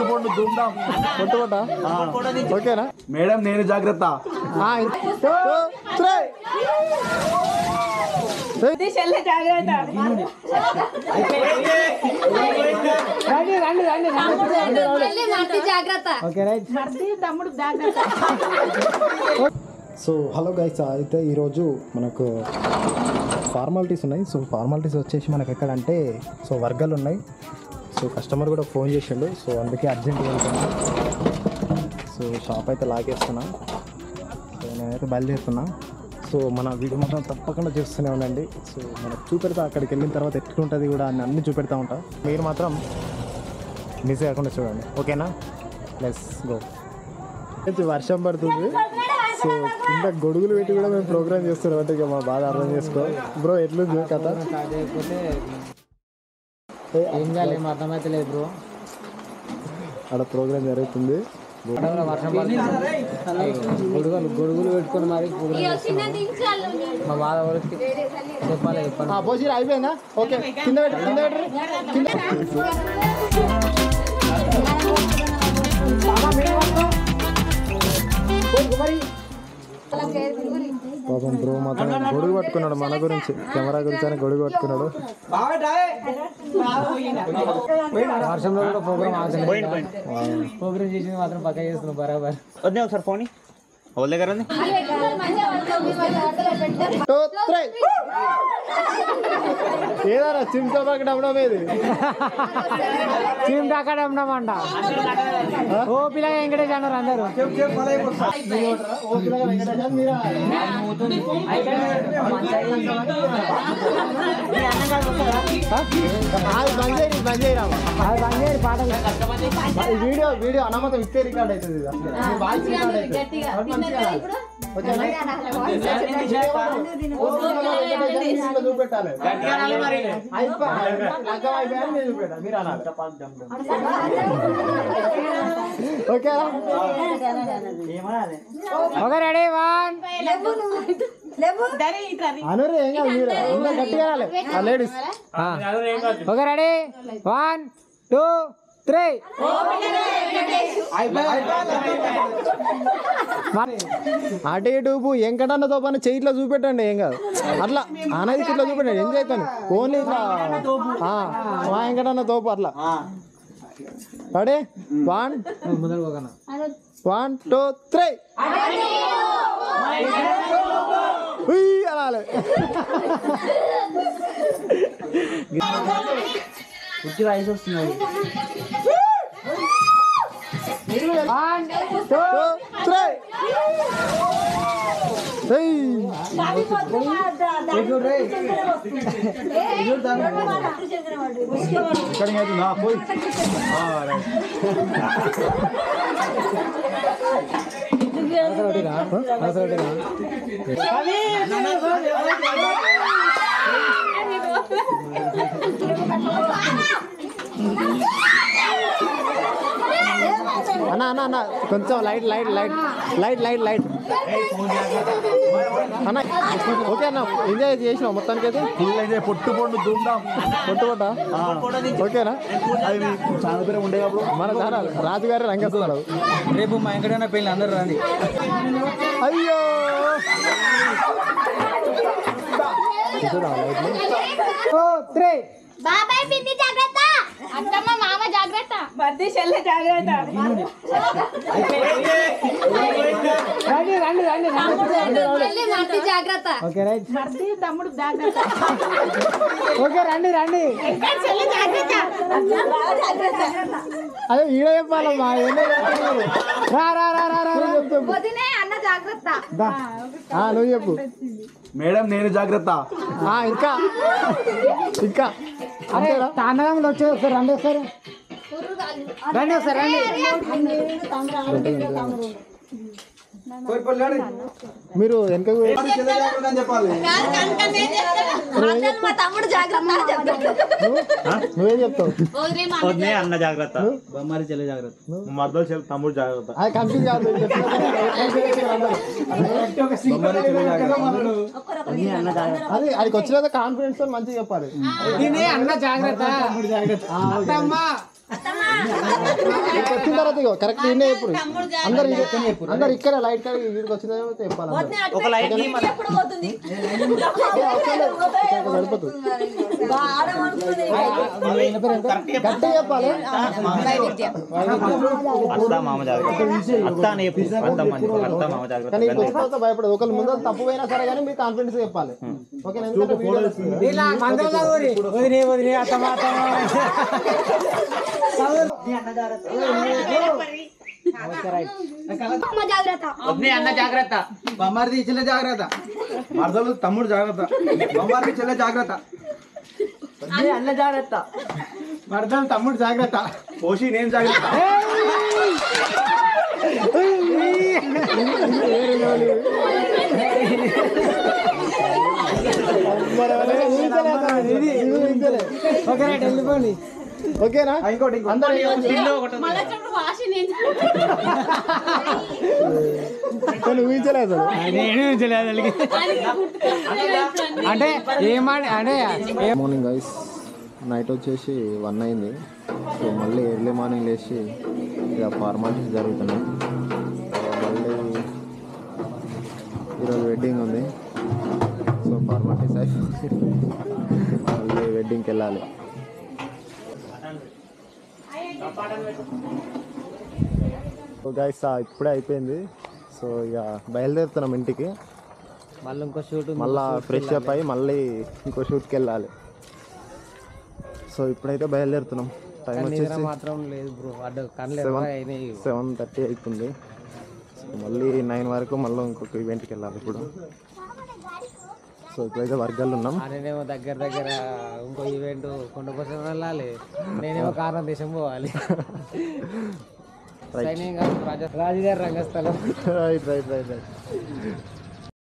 పొట్టు దుందాం పొట్ట ఓకేనా మేడం నేను జాగ్రత్త సో హలో గైస్, అయితే ఈరోజు మనకు ఫార్మాలిటీస్ ఉన్నాయి. సో ఫార్మాలిటీస్ వచ్చేసి మనకు ఎక్కడంటే సో వర్గాలు ఉన్నాయి. సో కస్టమర్ కూడా ఫోన్ చేసిండు, సో అందుకే అర్జెంట్గా వెళ్తున్నా. సో షాప్ అయితే లాగేస్తున్నా. సో నేనైతే బయలుదేరుతున్నా. సో మన వీడియో మాత్రం తప్పకుండా చూస్తూనే ఉండండి. సో మనకు చూపెడతా, అక్కడికి వెళ్ళిన తర్వాత ఎట్లుంటుంది కూడా అన్నీ చూపెడతా ఉంటా. మీరు మాత్రం మిస్ కాకుండా చూడండి, ఓకేనా? Let's go. వర్షం పడుతుంది, సో కింద గొడుగులు పెట్టి కూడా మేము ప్రోగ్రామ్ చేస్తున్నాం. అంటే ఇక మా బాగా అర్థం చేసుకో బ్రో. ఎట్లుంది కథ? ఏం చేయాలి ఏం అర్థమైతే లేదు బ్రో. అక్కడ ప్రోగ్రామ్ జరుగుతుంది. వర్షం గొడుగులు పెట్టుకుని మరి మా బాధ వరకు చెప్పాలి. పోసి అయిపోయిందా? ఓకే, కింద పెట్టు, కింద పెట్టు, కింద. పాపం బ్రో మాత్రం గొడుగు పట్టుకున్నాడు మన గురించి, కెమెరా గురించి అని గొడుగు పట్టుకున్నాడు. వర్షంలో కూడా ప్రోగ్రామ్ చేసింది మాత్రం పక్క చేస్తున్నాం బరాబర్. వద్దే ఒకసారి ఫోన్ వాళ్ళ దగ్గర ఉంది. ఏదారా చిమ్చబడడం ఏది? చిమ్ తాకడం అంట. ఓ పిల్ల వెంకటేష్ అన్నారు అందరూ. పాటలు వీడియో వీడియో అనామతం ఇస్తే రికార్డ్ అవుతుంది. చూపెట్టాలి ఓకేనా? ఓకే రెడీ వన్ అనురే ఏం కాదు, మీరు ఇంకా గట్టిగా రాలే లేడీస్. Okay ready 1 2 3. అటు ఇటు వెంకటన్నతో పని చేయిట్లో చూపెట్టండి, ఏం కాదు. అట్లా అనేది ఇట్లా చూపెట్టండి, ఎంజాయ్ అవుతాను. ఓన్లీ ఇట్లా మా వెంకటన్న తోపు అట్లా. రెడీ 1 2 3 అనాలి. పుట్టి వయసు వస్తున్నది. 1 2 3 అన్న అన్న అన్న కొంచెం light light light light light light అన్న. ఓకే అన్న, ఎంజాయ్ చేసినావు మొత్తానికి అయితే? Full enjoy. పొట్టు దుందాం పొట్ట ఓకేనా? అది చాలా పేరు ఉండే అప్పుడు మన చాలా రాజుగారి రంగేస్తున్నాడు. రేపు మా వెంకటన్న పెళ్ళి అందరూ రండి. అయ్యో బాబాయ్ పిన్ని జాగ్రత్త, అత్తమ్మ మామ జాగ్రత్త, బర్ది చెల్లె జాగ్రత్త. రండి రండి రండి మర్ది జాగ్రత్త. Okay right. మర్ది తమ్ముడు జాగ్రత్త. ఓకే రండి రండి. చెల్లె జాగ్రత్త. అదే ఈడ చెప్పాలమ్మా. రా రా రా రా రా. వదినే అన్న జాగ్రత్త. నువ్వు చెప్పు. మేడం నేను జాగ్రత్త. ఇంకా ఇంకా అరే తాండవంలో వచ్చే ఒకసారి రండి, ఒకసారి రండి, ఒకసారి రండి. మీరు వెనక చెప్పాలి. నువ్వేం చెప్తావు? అన్న జాగ్రత్త, బొమ్మరి చెల్లి జాగ్రత్త, మద్దలు చెల్లి తమ్ముడు జాగ్రత్త. అది కన్ఫ్యూజ్ కాదు. అది అది వచ్చిన కాన్ఫిడెన్స్ తో మంచిగా చెప్పాలి. అన్న జాగ్రత్త, అత్తమ్మ ఇక్కడికి వచ్చిన తర్వాత ఇగో కరెక్ట్ ఇన్నే ఎప్పుడు అందరు ఇక్కడ లైట్ కాడ వీడికి వచ్చిన తర్వాత చెప్పాలి ఒక లైట్ సరిపోతుంది గట్టి చెప్పాలి అత్త మామ జాగ్రత్త అత్త అని చెప్పు అత్త మామ జాగ్రత్త కానీ వచ్చిన తర్వాత భయపడదు ఒకళ్ళు ముందు తప్పు పోయినా సరే కానీ మీరు కాన్ఫిడెన్స్ చెప్పాలి ఓకేనా ఎందుకంటే వీడియోలో అన్న జాగ్రత్త బొమ్మారిది చెల్లె జాగ్రత్త మరదలు తమ్ముడు జాగ్రత్త బొమ్మారిది చెల్లె జాగ్రత్త అన్న జాగ్రత్త మరదలు తమ్ముడు జాగ్రత్త పోషి నేను జాగ్రత్త వెళ్ళిపోండి ఓకేనా ఇంకోటి అందరూ ఊహించలేదు అంటే ఏమంటే అంటే మార్నింగ్ గైస్ నైట్ వచ్చేసి 1 అయింది సో మళ్ళీ ఎర్లీ మార్నింగ్ లేచి ఇక ఫార్మాలిటీస్ జరుగుతున్నాయి మళ్ళీ ఈరోజు వెడ్డింగ్ ఉంది సో ఫార్మాలిటీస్ అయిపోయి మళ్ళీ వెడ్డింగ్కి వెళ్ళాలి సో గైస్ ఇప్పుడే అయిపోయింది సో ఇక బయలుదేరుతున్నాం ఇంటికి మళ్ళీ ఇంకో షూట్ మళ్ళీ ఫ్రెష్ అప్ అయ్యి మళ్ళీ ఇంకో షూట్కి వెళ్ళాలి సో ఇప్పుడైతే బయలుదేరుతున్నాం టైం వచ్చేసి మాత్రం లేదు బ్రో అడ్డు 7:30 అవుతుంది సో మళ్ళీ 9 వరకు మళ్ళీ ఇంకొక ఈవెంట్కి వెళ్ళాలి ఇప్పుడు సో ఇప్పుడైతే వర్గాలు ఉన్నాం నేనేమో దగ్గర ఇంకో ఈవెంట్ కొండపోసం వెళ్ళాలి నేనేమో కారణం దేశం పోవాలి రాజుగారి రంగస్థలం రైట్